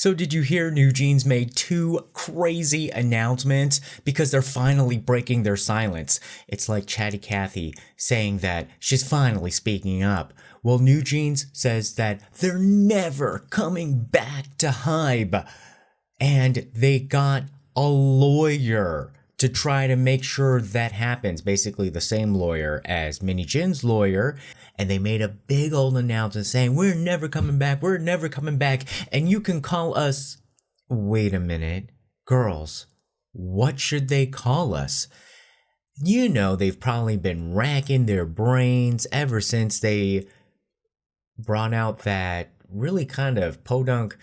So did you hear NewJeans made 2 crazy announcements because they're finally breaking their silence? It's like Chatty Cathy saying that she's finally speaking up. Well, NewJeans says that they're never coming back to HYBE. And they got a lawyer to try to make sure that happens. Basically the same lawyer as Min Hee-jin's lawyer. And they made a big old announcement saying, we're never coming back, we're never coming back. And you can call us... Wait a minute. Girls, what should they call us? You know, they've probably been racking their brains ever since they brought out that really kind of podunk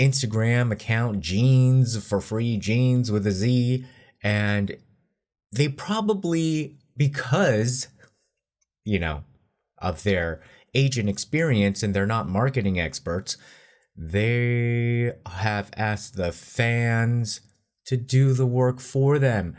Instagram account, Jeans for free, Jeans with a Z. And they probably, because, you know, of their age and experience, and they're not marketing experts, they have asked the fans to do the work for them.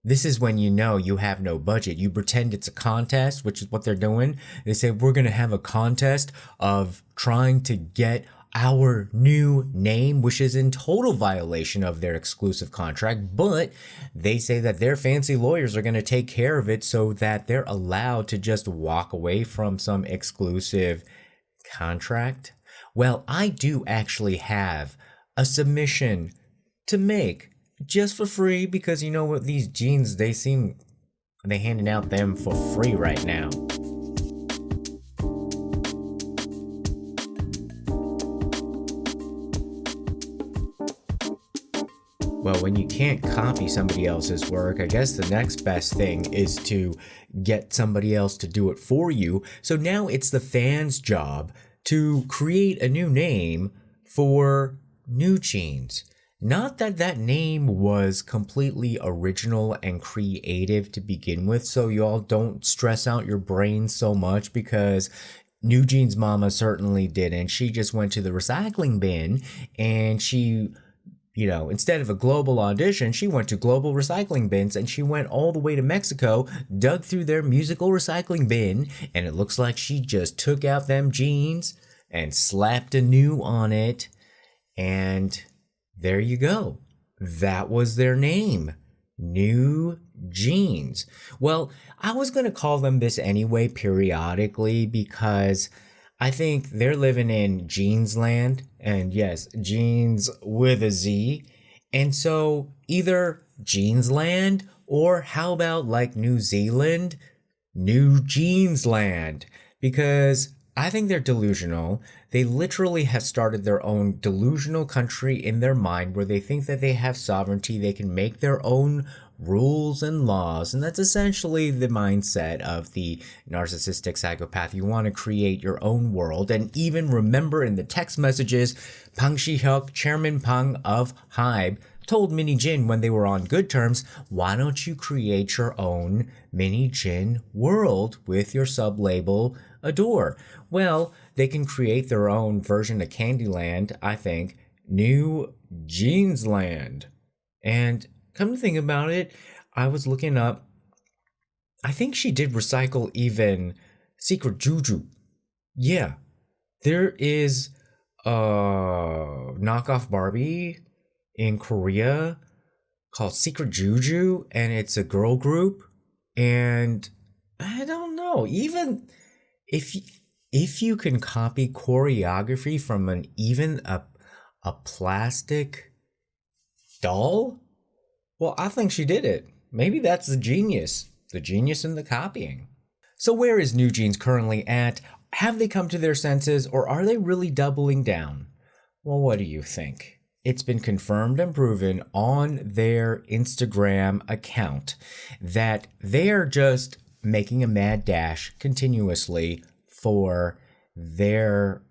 This is when you know you have no budget. You pretend it's a contest, which is what they're doing. They say, we're going to have a contest of trying to get our new name, which is in total violation of their exclusive contract, but they say that their fancy lawyers are going to take care of it so that they're allowed to just walk away from some exclusive contract. Well, I do actually have a submission to make just for free, because you know what, these jeans, they handing out them for free right now. Well, when you can't copy somebody else's work, I guess the next best thing is to get somebody else to do it for you. So now it's the fans' job to create a new name for NewJeans. Not that that name was completely original and creative to begin with, so y'all don't stress out your brains so much, because NewJeans' mama certainly didn't. She just went to the recycling bin and she... instead of a global audition, she went to global recycling bins, and she went all the way to Mexico, dug through their musical recycling bin, and it looks like she just took out them jeans and slapped a new on it. And there you go. That was their name. NewJeans. Well, I was going to call them this anyway periodically, because I think they're living in JEANZLAND, and yes, jeans with a Z. And so either JEANZLAND, or how about like New Zealand, NewJeansLand, because I think they're delusional. They literally have started their own delusional country in their mind where they think that they have sovereignty, they can make their own rules and laws, and that's essentially the mindset of the narcissistic psychopath. You want to create your own world. And even remember in the text messages, Pang Shi-hyuk, Chairman Pang of HYBE, told Min Hee-jin when they were on good terms, why don't you create your own Min Hee-jin world with your sub-label ADOR? Well, they can create their own version of Candyland, I think, NewJeansLand. And come to think about it, I was looking up, I think she did recycle even Secret JUJU. Yeah, there is a knockoff Barbie in Korea called Secret JUJU, and it's a girl group. And I don't know, even if you can copy choreography from a plastic doll, well, I think she did it. Maybe that's the genius in the copying. So where is NewJeans currently at? Have they come to their senses, or are they really doubling down? Well, what do you think? It's been confirmed and proven on their Instagram account that they are just making a mad dash continuously for their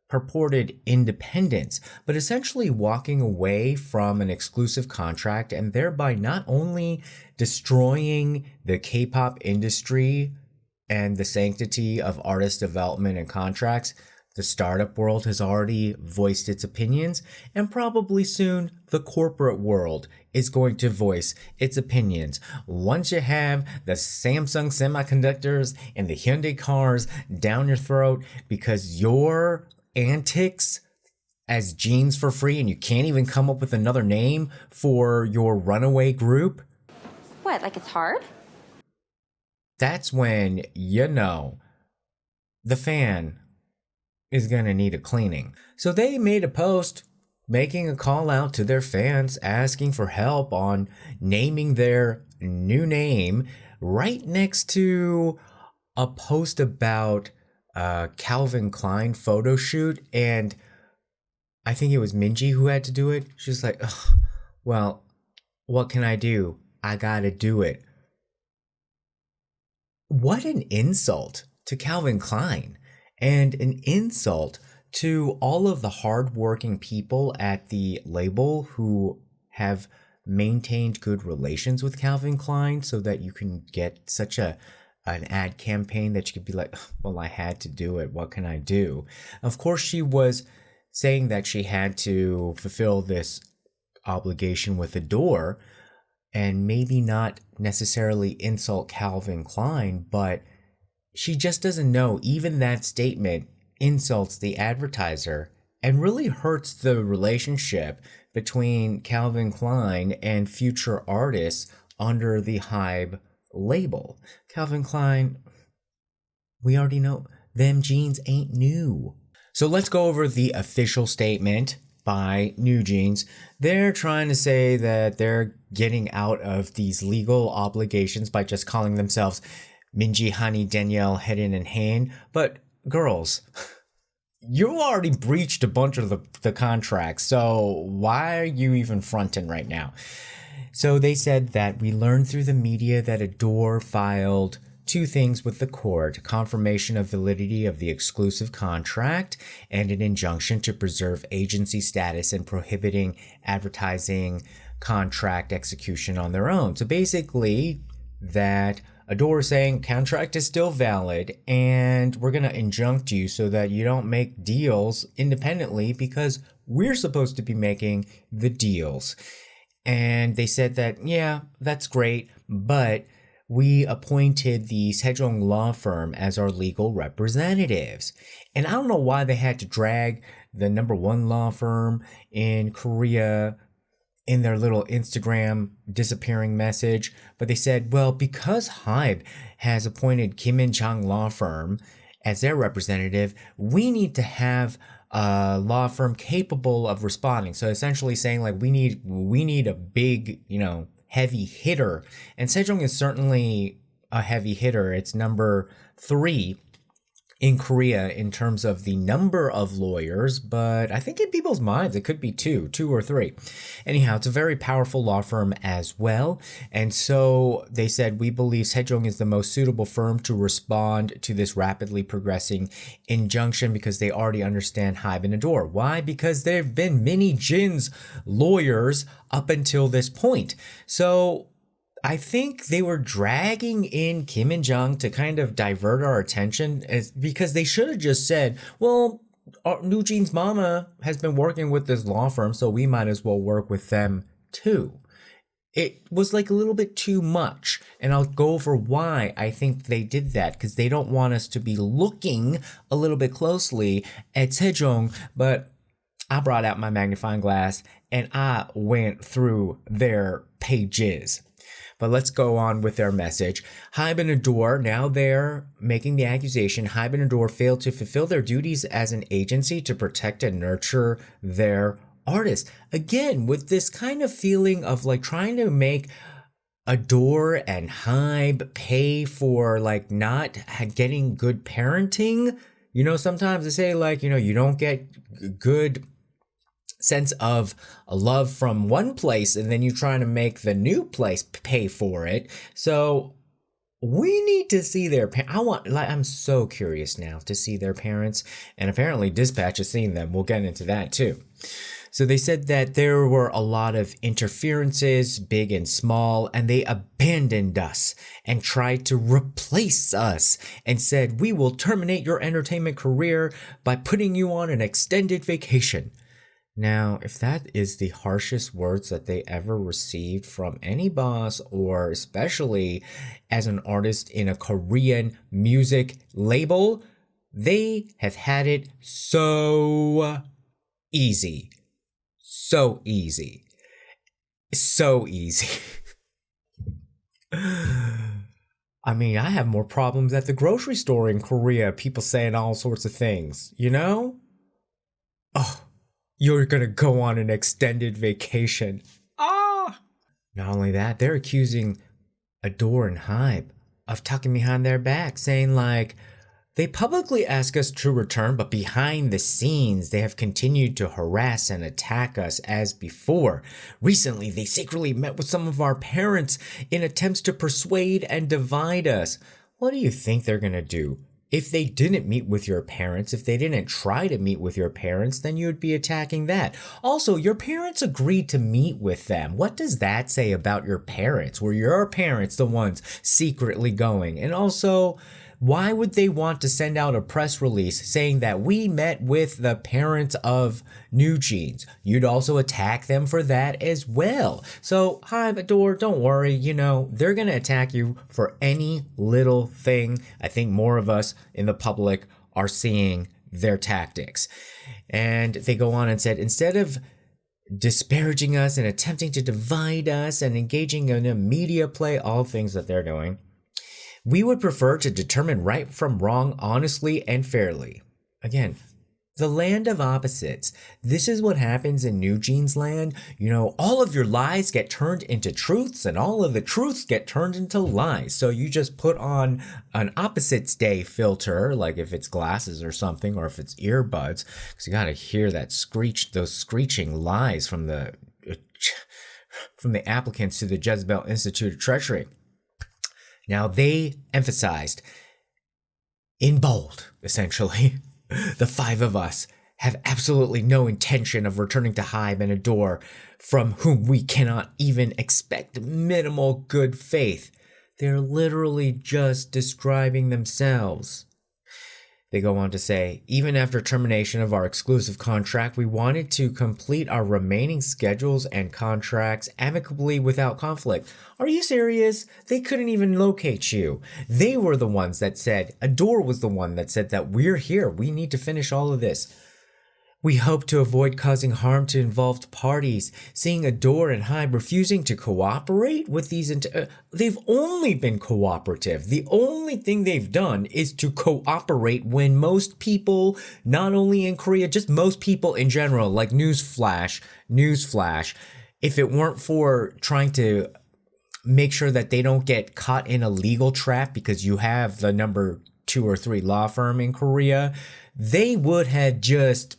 purported independence, but essentially walking away from an exclusive contract, and thereby not only destroying the K-pop industry and the sanctity of artist development and contracts. The startup world has already voiced its opinions, and probably soon the corporate world is going to voice its opinions. Once you have the Samsung semiconductors and the Hyundai cars down your throat because your antics as jeans for free and you can't even come up with another name for your runaway group? What, like it's hard? That's when you know the fan is gonna need a cleaning. So they made a post making a call out to their fans asking for help on naming their new name right next to a post about Calvin Klein photo shoot, and I think it was Minji who had to do it. She's like, ugh, well, what can I do? I gotta do it. What an insult to Calvin Klein, and an insult to all of the hardworking people at the label who have maintained good relations with Calvin Klein so that you can get such an ad campaign that you could be like, well, I had to do it. What can I do? Of course, she was saying that she had to fulfill this obligation with ADOR and maybe not necessarily insult Calvin Klein, but she just doesn't know. Even that statement insults the advertiser and really hurts the relationship between Calvin Klein and future artists under the HYBE label. Calvin Klein, we already know them jeans ain't new. So let's go over the official statement by New Jeans. They're trying to say that they're getting out of these legal obligations by just calling themselves Minji, Hani, Danielle, Hedin, and Han. But girls, you already breached a bunch of the contracts, so why are you even fronting right now? So they said that we learned through the media that ADOR filed two things with the court: confirmation of validity of the exclusive contract and an injunction to preserve agency status and prohibiting advertising contract execution on their own. So basically that ADOR is saying contract is still valid and we're going to injunct you so that you don't make deals independently because we're supposed to be making the deals. And they said that, yeah, that's great, but we appointed the Sejong law firm as our legal representatives. And I don't know why they had to drag the #1 law firm in Korea in their little Instagram disappearing message. But they said, well, because HYBE has appointed Kim In-chang law firm as their representative, we need to have a law firm capable of responding. So essentially saying like we need a big, heavy hitter. And Sejong is certainly a heavy hitter. It's number 3 in Korea in terms of the number of lawyers, but I think in people's minds it could be 2 or 3. Anyhow, it's a very powerful law firm as well. And so they said, we believe Sejong is the most suitable firm to respond to this rapidly progressing injunction because they already understand HYBE and ADOR. Why? Because there have been many Jin's lawyers up until this point. So I think they were dragging in Kim In-jung to kind of divert our attention because they should have just said, well, New Jean's mama has been working with this law firm, so we might as well work with them too. It was like a little bit too much, and I'll go over why I think they did that, because they don't want us to be looking a little bit closely at Sejong, but I brought out my magnifying glass and I went through their pages. But let's go on with their message. HYBE and ADOR, now they're making the accusation, HYBE and ADOR failed to fulfill their duties as an agency to protect and nurture their artists. Again, with this kind of feeling of like trying to make ADOR and HYBE pay for like not getting good parenting. Sometimes they say like, you don't get good sense of a love from one place and then you're trying to make the new place pay for it. So we need to see their I'm so curious now to see their parents, and apparently Dispatch has seen them. We'll get into that too. So they said that there were a lot of interferences, big and small, and they abandoned us and tried to replace us and said, we will terminate your entertainment career by putting you on an extended vacation. Now, if that is the harshest words that they ever received from any boss, or especially as an artist in a Korean music label, They have had it so easy. So easy. So easy. I mean, I have more problems at the grocery store in Korea, people saying all sorts of things, you know? Oh, you're gonna go on an extended vacation. Ah! Not only that, they're accusing ADOR and HYBE of talking behind their back, saying like, they publicly ask us to return, but behind the scenes, they have continued to harass and attack us as before. Recently, they secretly met with some of our parents in attempts to persuade and divide us. What do you think they're gonna do? If they didn't meet with your parents, if they didn't try to meet with your parents, then you would be attacking that. Also, your parents agreed to meet with them. What does that say about your parents? Were your parents the ones secretly going? And also, why would they want to send out a press release saying that we met with the parents of New Jeans? You'd also attack them for that as well. So, HYBE, ADOR, don't worry, they're going to attack you for any little thing. I think more of us in the public are seeing their tactics. And they go on and said, instead of disparaging us and attempting to divide us and engaging in a media play, all things that they're doing, we would prefer to determine right from wrong honestly and fairly. Again, the land of opposites. This is what happens in New JEANZLAND. All of your lies get turned into truths and all of the truths get turned into lies. So you just put on an opposites day filter, like if it's glasses or something, or if it's earbuds, because you got to hear that those screeching lies from the applicants to the Jezebel Institute of Treasury. Now, they emphasized in bold, essentially, the five of us have absolutely no intention of returning to HYBE and ADOR, from whom we cannot even expect minimal good faith. They're literally just describing themselves. They go on to say, even after termination of our exclusive contract, we wanted to complete our remaining schedules and contracts amicably without conflict. Are you serious? They couldn't even locate you. They were the ones that said, ADOR was the one that said that we're here. We need to finish all of this. We hope to avoid causing harm to involved parties. Seeing ADOR and HYBE refusing to cooperate with these, they've only been cooperative. The only thing they've done is to cooperate when most people, not only in Korea, just most people in general, like newsflash, if it weren't for trying to make sure that they don't get caught in a legal trap because you have the number 2 or 3 law firm in Korea, they would have just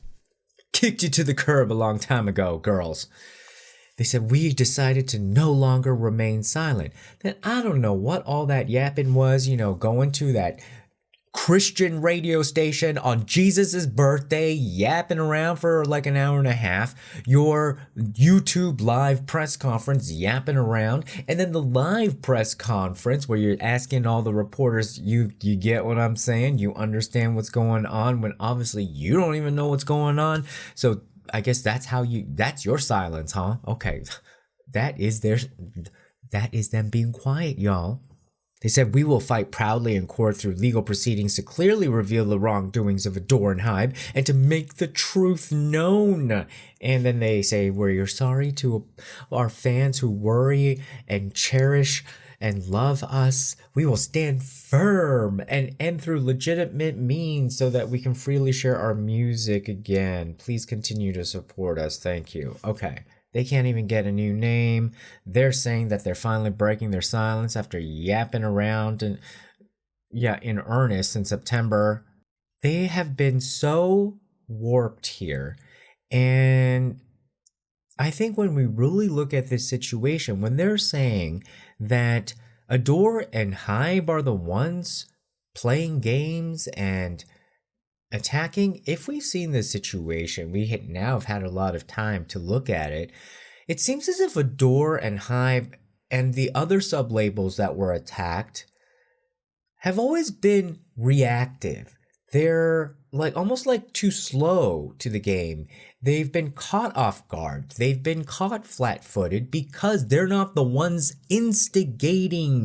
kicked you to the curb a long time ago, girls. They said, we decided to no longer remain silent. Then I don't know what all that yapping was, going to that Christian radio station on Jesus's birthday, yapping around for like an hour and a half, your YouTube live press conference yapping around, and then the live press conference where you're asking all the reporters, you get what I'm saying? You understand what's going on when obviously you don't even know what's going on. So I guess that's your silence, huh? Okay. That is them being quiet, y'all. They said, we will fight proudly in court through legal proceedings to clearly reveal the wrongdoings of ADOR and HYBE and to make the truth known. And then they say, we're sorry to our fans who worry and cherish and love us. We will stand firm and through legitimate means so that we can freely share our music again. Please continue to support us. Thank you. Okay. They can't even get a new name. They're saying that they're finally breaking their silence after yapping around in earnest in September. They have been so warped here. And I think when we really look at this situation, when they're saying that ADOR and HYBE are the ones playing games and attacking, if we've seen this situation, now have had a lot of time to look at it. It seems as if ADOR and HYBE and the other sub-labels that were attacked have always been reactive. They're like almost like too slow to the game. They've been caught off guard. They've been caught flat-footed because they're not the ones instigating.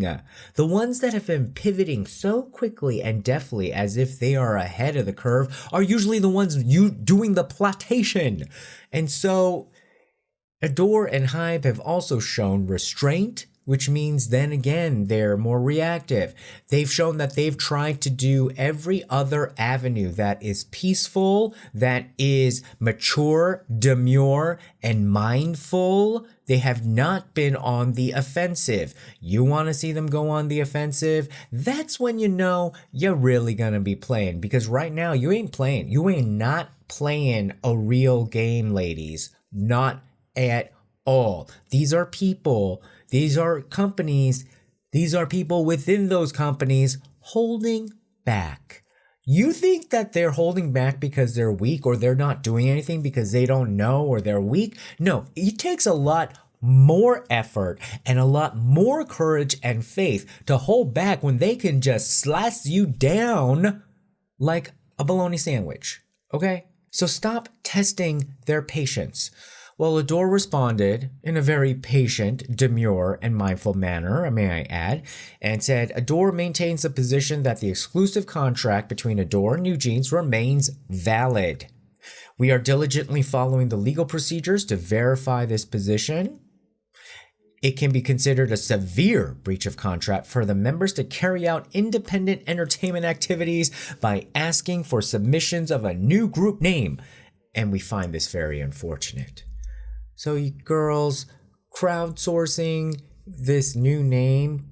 The ones that have been pivoting so quickly and deftly as if they are ahead of the curve are usually the ones doing the plotation. And so ADOR and HYBE have also shown restraint, which means then again, they're more reactive. They've shown that they've tried to do every other avenue that is peaceful, that is mature, demure, and mindful. They have not been on the offensive. You want to see them go on the offensive? That's when you know you're really going to be playing. Because right now, you ain't playing. You ain't not playing a real game, ladies. Not at all. These are people, these are companies, these are people within those companies holding back. You think that they're holding back because they're weak or they're not doing anything because they don't know or they're weak? No, it takes a lot more effort and a lot more courage and faith to hold back when they can just slice you down like a bologna sandwich. Okay? So stop testing their patience. Well, ADOR responded in a very patient, demure, and mindful manner, may I add, and said, ADOR maintains the position that the exclusive contract between ADOR and NewJeans remains valid. We are diligently following the legal procedures to verify this position. It can be considered a severe breach of contract for the members to carry out independent entertainment activities by asking for submissions of a new group name, and we find this very unfortunate. So you girls, crowdsourcing this new name,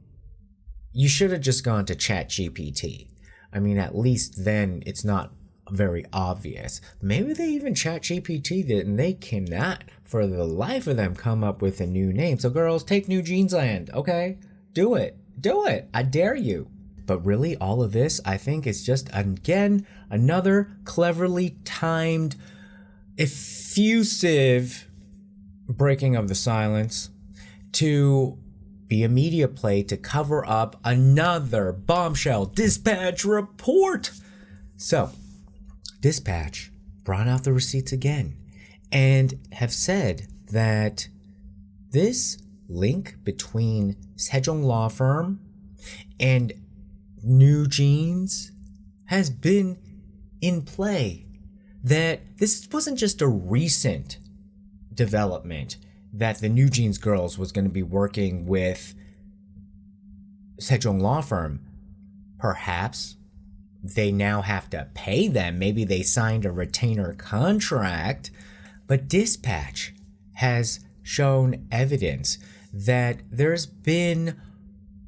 you should have just gone to ChatGPT. I mean, at least then it's not very obvious. Maybe they even ChatGPT it and they cannot, for the life of them, come up with a new name. So girls, take New JEANZLAND, okay? Do it. Do it. I dare you. But really, all of this, I think, is just, again, another cleverly timed, effusive breaking of the silence to be a media play to cover up another bombshell dispatch report. So, dispatch brought out the receipts again and have said that this link between Sejong law firm and NewJeans has been in play. That this wasn't just a recent development that the NewJeans girls was going to be working with Sejong law firm. Perhaps they now have to pay them. Maybe they signed a retainer contract. But dispatch has shown evidence that there's been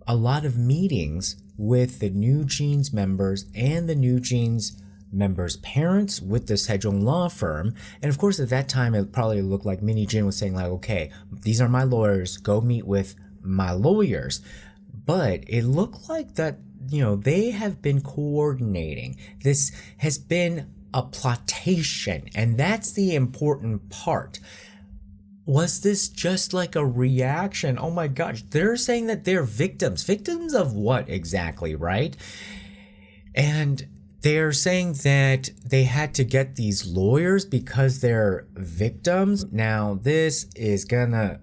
a lot of meetings with the NewJeans members and the NewJeans members' parents with the Sejong law firm. And of course, at that time, it probably looked like Min Hee-jin was saying like, okay, these are my lawyers, go meet with my lawyers. But it looked like that, you know, they have been coordinating. This has been a plotation, and that's the important part. Was this just like a reaction? Oh my gosh, they're saying that they're victims. Victims of what exactly, right? And they're saying that they had to get these lawyers because they're victims. Now, this is gonna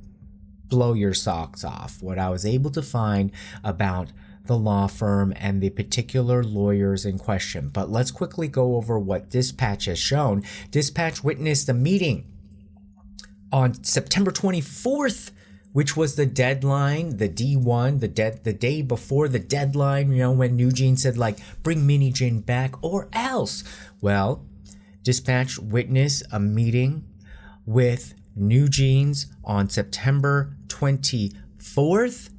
blow your socks off. What I was able to find about the law firm and the particular lawyers in question. But let's quickly go over what dispatch has shown. Dispatch witnessed a meeting on September 24th, which was the deadline, the D1, the day before the deadline, you know, when NewJeans said, like, bring Min Hee-jin back or else. Well, dispatch witnessed a meeting with NewJeans on September 24th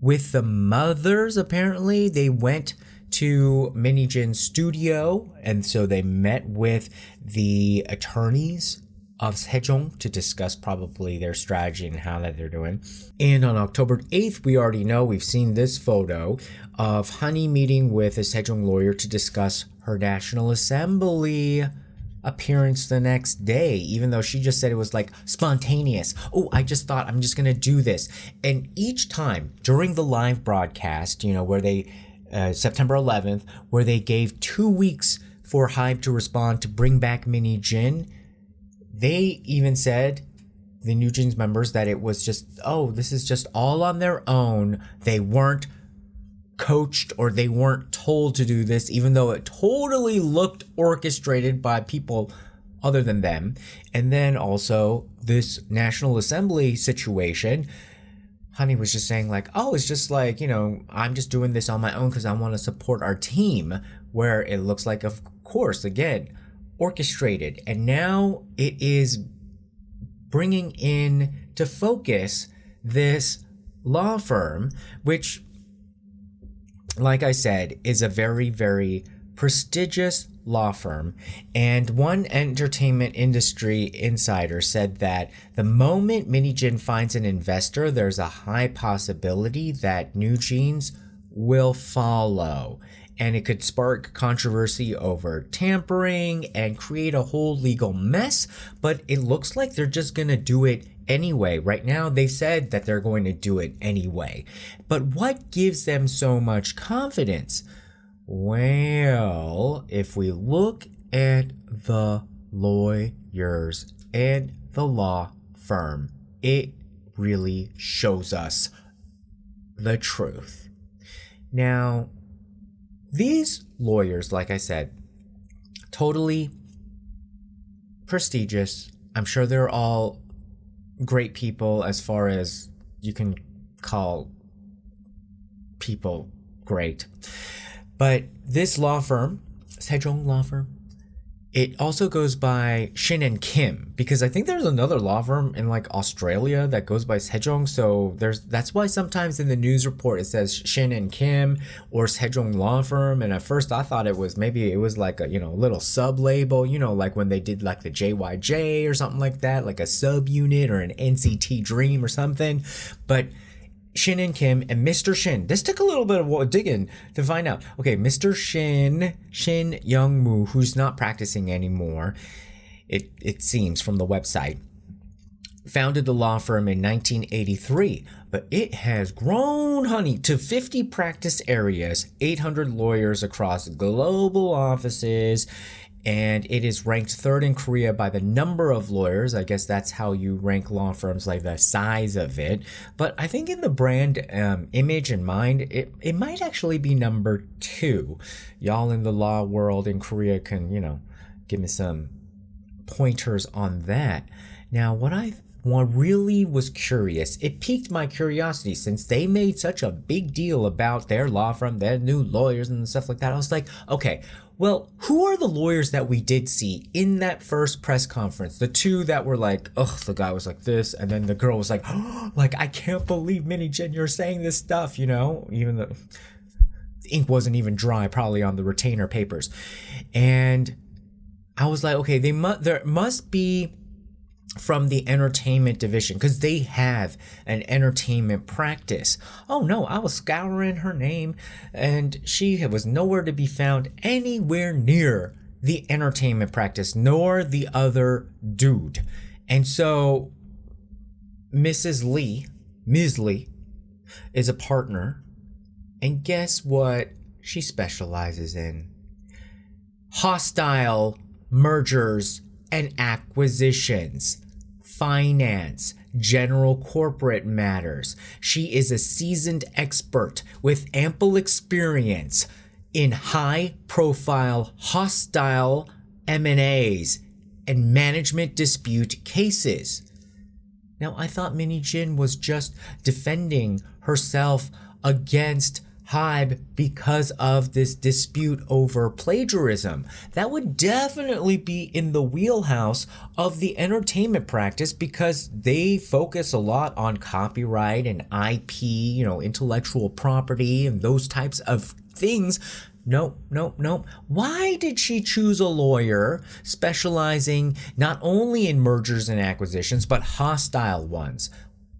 with the mothers. Apparently, they went to Min Hee-jin's studio, and so they met with the attorneys of Sejong to discuss probably their strategy and how that they're doing. And on October 8th, we already know, we've seen this photo of Honey meeting with a Sejong lawyer to discuss her National Assembly appearance the next day, even though she just said it was like spontaneous. Oh, I just thought I'm just gonna do this. And each time during the live broadcast, you know, where they September 11th, where they gave 2 weeks for HYBE to respond to bring back Min Hee-jin. They even said, the New Jeans members, that it was just, oh, this is just all on their own. They weren't coached or they weren't told to do this, even though it totally looked orchestrated by people other than them. And then also this National Assembly situation, Honey was just saying like, oh, it's just like, you know, I'm just doing this on my own because I want to support our team, where it looks like, of course, again, orchestrated. And now it is bringing in to focus this law firm, which, like I said, is a very, very prestigious law firm. And one entertainment industry insider said that the moment Min Hee-jin finds an investor, there's a high possibility that New Jeans will follow. And it could spark controversy over tampering and create a whole legal mess. But it looks like they're just going to do it anyway. Right now, they've said that they're going to do it anyway. But what gives them so much confidence? Well, if we look at the lawyers and the law firm, it really shows us the truth. Now, these lawyers, like I said, totally prestigious. I'm sure they're all great people, as far as you can call people great. But this law firm, Sejong law firm, it also goes by Shin and Kim, because I think there's another law firm in like Australia that goes by Sejong. So that's why sometimes in the news report it says Shin and Kim or Sejong law firm. And at first I thought it was like a, you know, little sub label, you know, like when they did like the JYJ or something like that, like a sub unit or an NCT Dream or something. But Shin and Kim and Mr. Shin. This took a little bit of digging to find out. Okay, Mr. Shin Young-moo, who's not practicing anymore, it seems from the website, founded the law firm in 1983, but it has grown, honey, to 50 practice areas, 800 lawyers across global offices, and it is ranked third in Korea by the number of lawyers. I guess that's how you rank law firms, like the size of it. But I think in the brand image and mind, it might actually be number 2. Y'all in the law world in Korea can, you know, give me some pointers on that. Now, what really was curious, it piqued my curiosity since they made such a big deal about their law firm, their new lawyers and stuff like that. I was like, okay, well, who are the lawyers that we did see in that first press conference? The two that were like, ugh, the guy was like this, and then the girl was like, oh, like, I can't believe, Min Hee-jin, you're saying this stuff, you know, even the ink wasn't even dry probably on the retainer papers. And I was like, okay, there must be from the entertainment division, because they have an entertainment practice. Oh no, I was scouring her name and she was nowhere to be found anywhere near the entertainment practice, nor the other dude. And so Ms. Lee is a partner, and guess what she specializes in? Hostile mergers and acquisitions, finance, general corporate matters. She is a seasoned expert with ample experience in high-profile, hostile M&As and management dispute cases. Now, I thought Min Hee-jin was just defending herself against HYBE because of this dispute over plagiarism. That would definitely be in the wheelhouse of the entertainment practice, because they focus a lot on copyright and IP, you know, intellectual property and those types of things. Nope. Why did she choose a lawyer specializing not only in mergers and acquisitions, but hostile ones?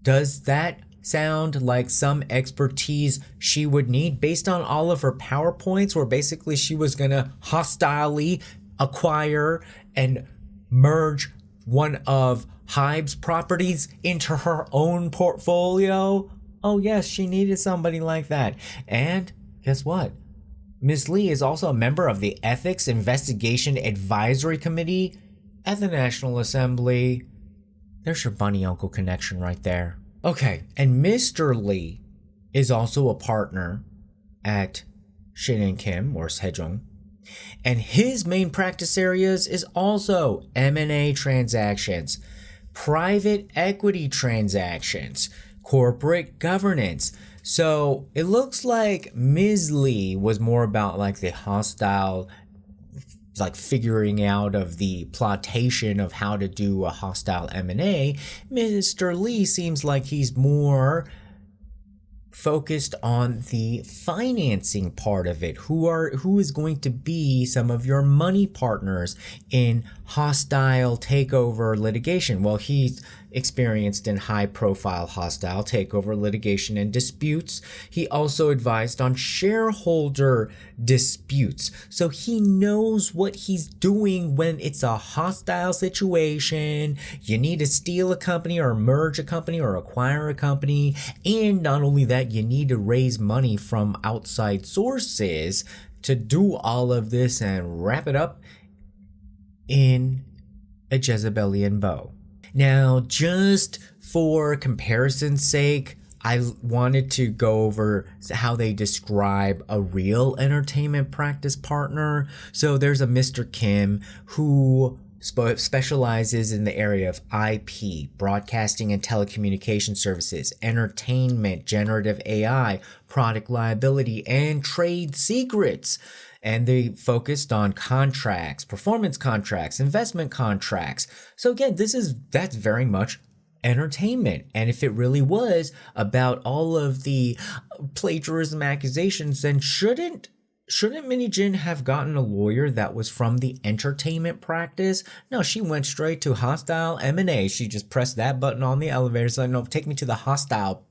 Does that sound like some expertise she would need based on all of her PowerPoints, where basically she was gonna hostilely acquire and merge one of HYBE's properties into her own portfolio? Oh yes, she needed somebody like that. And guess what? Ms. Lee is also a member of the Ethics Investigation Advisory Committee at the National Assembly. There's your bunny uncle connection right there. Okay, and Mr. Lee is also a partner at Shin and Kim, or Sejong. And his main practice areas is also M&A transactions, private equity transactions, corporate governance. So it looks like Ms. Lee was more about like the hostile, like figuring out of the plotation of how to do a hostile M&A. Mr. Lee seems like he's more focused on the financing part of it. Who is going to be some of your money partners in hostile takeover litigation? Well, he's experienced in high-profile hostile takeover litigation and disputes. He also advised on shareholder disputes. So he knows what he's doing when it's a hostile situation. You need to steal a company or merge a company or acquire a company. And not only that, you need to raise money from outside sources to do all of this and wrap it up in a Jezebelian bow. Now, just for comparison's sake, I wanted to go over how they describe a real entertainment practice partner. So there's a Mr. Kim who specializes in the area of IP, broadcasting and telecommunication services, entertainment, generative AI, product liability, and trade secrets. And they focused on contracts, performance contracts, investment contracts. So again, that's very much entertainment. And if it really was about all of the plagiarism accusations, then shouldn't Min Hee-jin have gotten a lawyer that was from the entertainment practice? No, she went straight to hostile M&A. She just pressed that button on the elevator. So no, take me to the hostile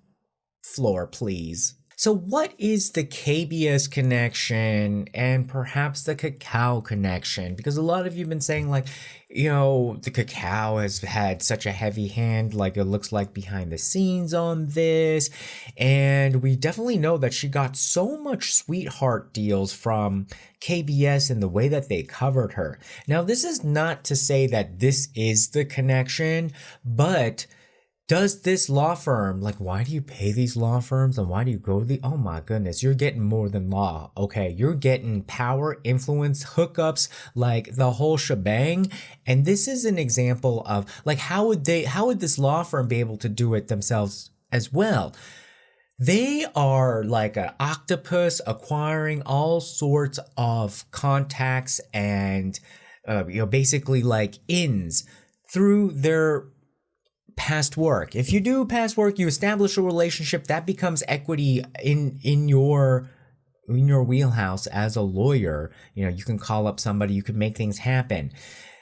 floor, please. So what is the KBS connection and perhaps the Kakao connection? Because a lot of you have been saying like, the Kakao has had such a heavy hand, like it looks like behind the scenes on this. And we definitely know that she got so much sweetheart deals from KBS and the way that they covered her. Now, this is not to say that this is the connection, but does this law firm, like, why do you pay these law firms and why do you go to oh my goodness, you're getting more than law, okay? You're getting power, influence, hookups, like the whole shebang. And this is an example of, like, how would this law firm be able to do it themselves as well? They are like an octopus acquiring all sorts of contacts and, basically like ins through their past work. If you do past work, you establish a relationship that becomes equity in your wheelhouse as a lawyer. You can call up somebody, you can make things happen.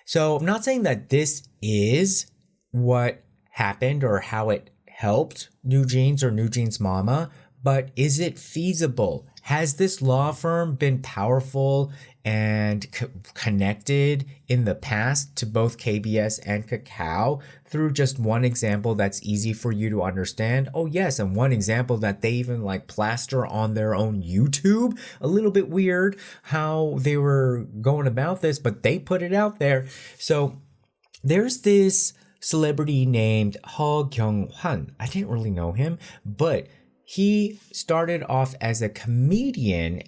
So I'm not saying that this is what happened or how it helped New Jeans or New Jeans Mama, but is it feasible? Has this law firm been powerful and connected in the past to both KBS and Kakao through just one example that's easy for you to understand? Oh yes, and one example that they even like plaster on their own YouTube. A little bit weird how they were going about this, but they put it out there. So there's this celebrity named Ho Kyung-hwan. I didn't really know him, but he started off as a comedian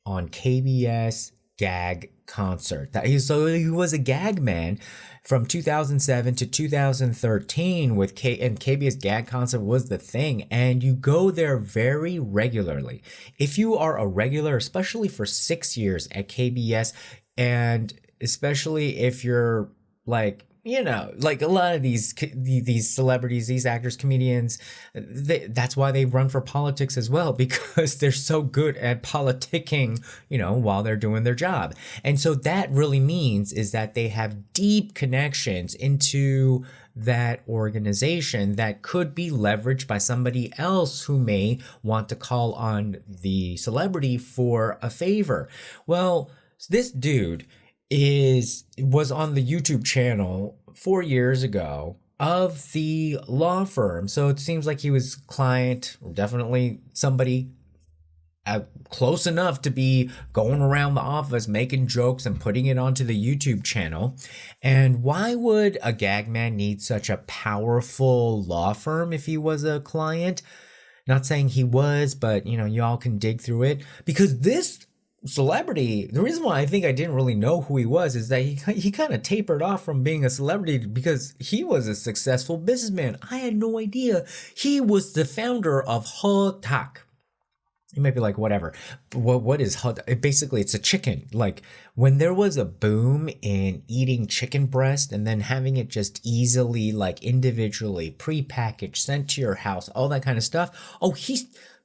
on KBS Gag Concert. So he was a gag man from 2007 to 2013 with KBS Gag Concert was the thing, and you go there very regularly. If you are a regular, especially for 6 years at KBS, and especially if you're like, like a lot of these celebrities, these actors, comedians, that's why they run for politics as well, because they're so good at politicking, while they're doing their job. And so that really means is that they have deep connections into that organization that could be leveraged by somebody else who may want to call on the celebrity for a favor. Well, this dude was on the YouTube channel 4 years ago of the law firm. So it seems like he was client, or definitely somebody close enough to be going around the office making jokes and putting it onto the YouTube channel. And why would a gag man need such a powerful law firm if he was a client? Not saying he was, but y'all can dig through it, because this celebrity, the reason why I think I didn't really know who he was is that he kind of tapered off from being a celebrity because he was a successful businessman. I had no idea he was the founder of Heodak. You might be like, whatever. What is Heodak? Basically, it's a chicken. Like when there was a boom in eating chicken breast and then having it just easily, like individually prepackaged, sent to your house, all that kind of stuff. Oh,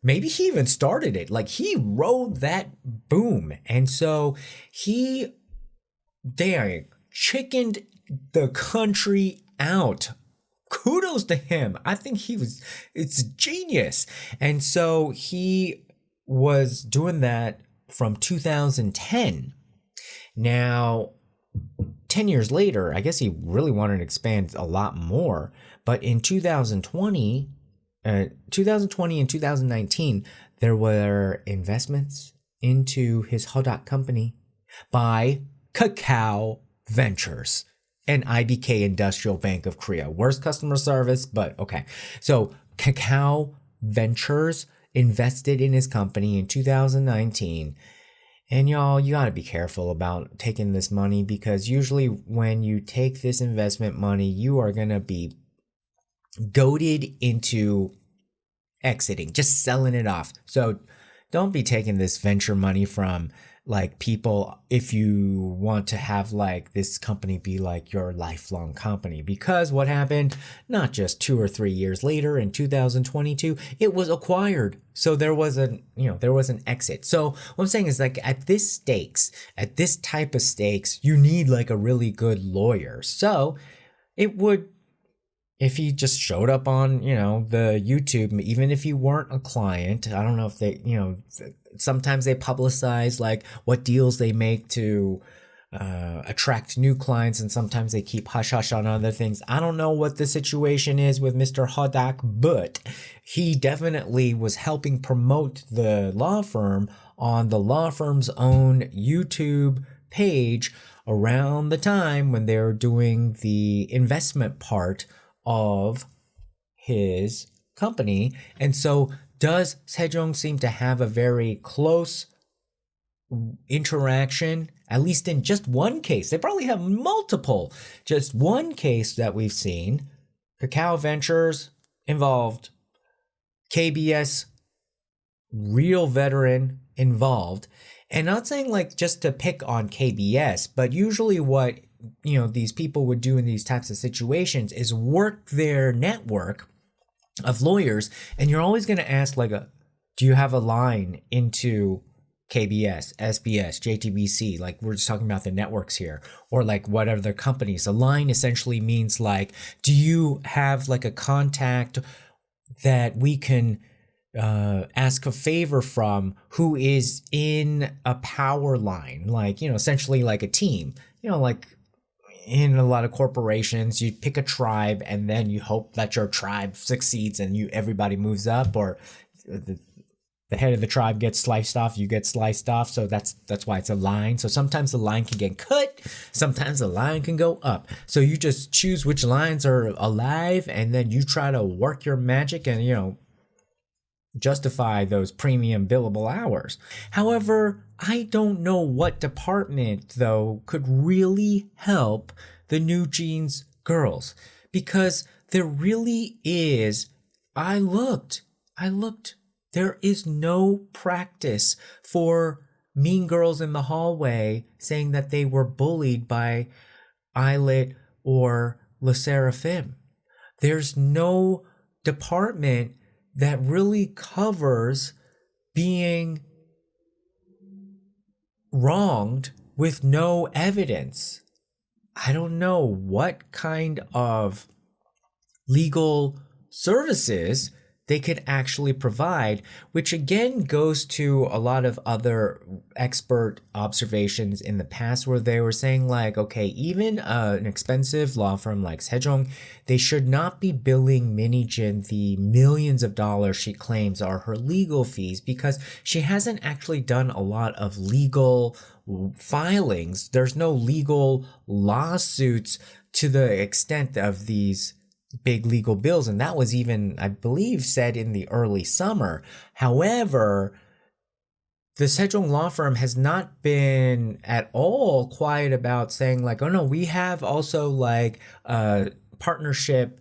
maybe he even started it. Like he rode that boom. And so they chickened the country out. Kudos to him. I think it's genius. And so he was doing that from 2010. Now, 10 years later, I guess he really wanted to expand a lot more. But in 2020 and 2019, there were investments into his Heodak company by Kakao Ventures, an IBK Industrial Bank of Korea. Worst customer service, but okay. So Kakao Ventures invested in his company in 2019. And y'all, you got to be careful about taking this money, because usually when you take this investment money, you are going to be goaded into exiting, just selling it off. So don't be taking this venture money from like people if you want to have like this company be like your lifelong company, because what happened, not just 2 or 3 years later in 2022, it was acquired. So there was an exit. So what I'm saying is, like, at this type of stakes, you need like a really good lawyer. So it would, if he just showed up on, the YouTube, even if you weren't a client, I don't know if they, sometimes they publicize like what deals they make to attract new clients, and sometimes they keep hush hush on other things. I don't know what the situation is with Mr. Heodak, but he definitely was helping promote the law firm on the law firm's own YouTube page around the time when they were doing the investment part of his company. And so does Sejong seem to have a very close interaction, at least in just one case. They probably have multiple. Just one case that we've seen. Kakao Ventures involved. KBS, real veteran involved. And not saying like just to pick on KBS, but usually what these people would do in these types of situations is work their network of lawyers, and you're always going to ask like, do you have a line into KBS, SBS, JTBC? Like, we're just talking about the networks here, or like what other companies. A line essentially means like, do you have like a contact that we can ask a favor from who is in a power line, like, essentially like a team, like in a lot of corporations, you pick a tribe and then you hope that your tribe succeeds and everybody moves up, or the head of the tribe gets sliced off, you get sliced off. So that's why it's a line. So sometimes the line can get cut, sometimes the line can go up. So you just choose which lines are alive, and then you try to work your magic and, justify those premium billable hours. However, I don't know what department, though, could really help the New Jeans girls, because there really is, I looked, there is no practice for mean girls in the hallway saying that they were bullied by Eyelet or Le Seraphim. There's no department that really covers being wronged with no evidence. I don't know what kind of legal services they could actually provide, which again goes to a lot of other expert observations in the past where they were saying like, okay, even an expensive law firm like Sejong, they should not be billing Min Hee-jin the millions of dollars she claims are her legal fees because she hasn't actually done a lot of legal filings. There's no legal lawsuits to the extent of these big legal bills, and that was even, I believe, said in the early summer. However, the Sejong law firm has not been at all quiet about saying like, oh no, we have also like a partnership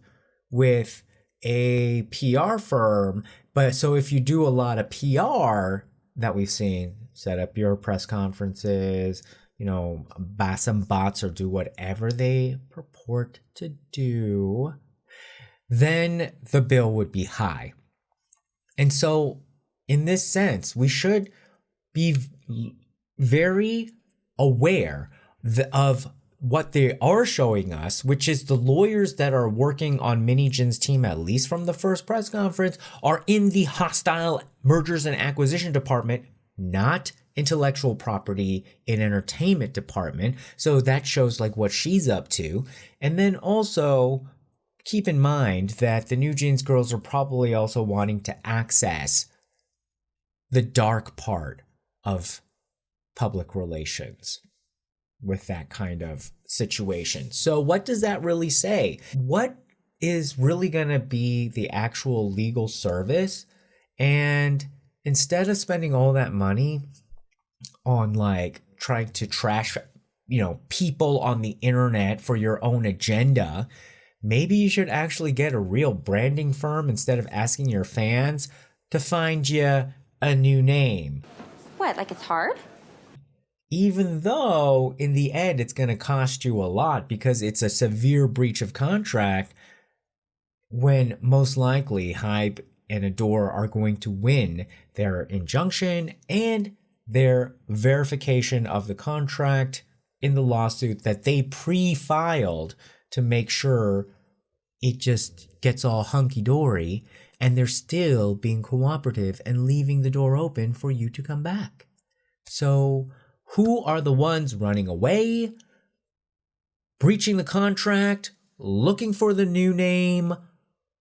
with a PR firm. But so if you do a lot of PR that we've seen, set up your press conferences, buy some bots or do whatever they purport to do, then the bill would be high. And so in this sense, we should be very aware of what they are showing us, which is the lawyers that are working on Min Hee-jin's team, at least from the first press conference, are in the hostile mergers and acquisition department, not intellectual property and entertainment department. So that shows like what she's up to. And then also keep in mind that the New Jeans girls are probably also wanting to access the dark part of public relations with that kind of situation. So what does that really say? What is really going to be the actual legal service? And instead of spending all that money on like trying to trash, people on the internet for your own agenda, maybe you should actually get a real branding firm instead of asking your fans to find you a new name. What, like it's hard? Even though in the end it's going to cost you a lot because it's a severe breach of contract, when most likely HYBE and ADOR are going to win their injunction and their verification of the contract in the lawsuit that they pre-filed to make sure it just gets all hunky-dory, and they're still being cooperative and leaving the door open for you to come back. So who are the ones running away, breaching the contract, looking for the new name,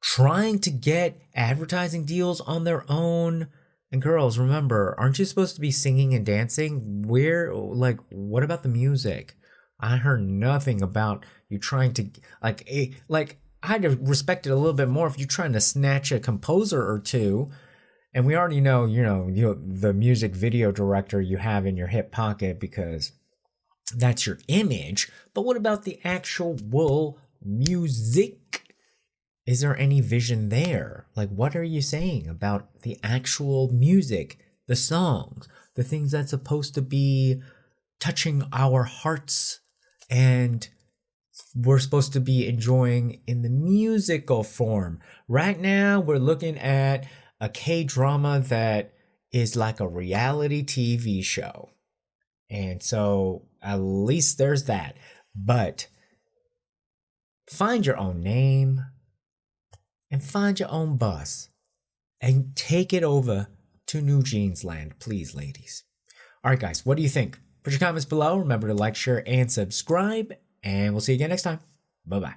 trying to get advertising deals on their own? And girls, remember, aren't you supposed to be singing and dancing? What about the music? I heard nothing about you trying to, I'd have respected a little bit more if you're trying to snatch a composer or two. And we already know, the music video director you have in your hip pocket because that's your image. But what about the actual music? Is there any vision there? Like, what are you saying about the actual music, the songs, the things that's supposed to be touching our hearts and we're supposed to be enjoying in the musical form? Right now, we're looking at a K-drama that is like a reality TV show. And so at least there's that. But find your own name and find your own bus and take it over to New JEANZLAND, please, ladies. All right, guys, what do you think? Put your comments below. Remember to like, share, and subscribe. And we'll see you again next time. Bye-bye.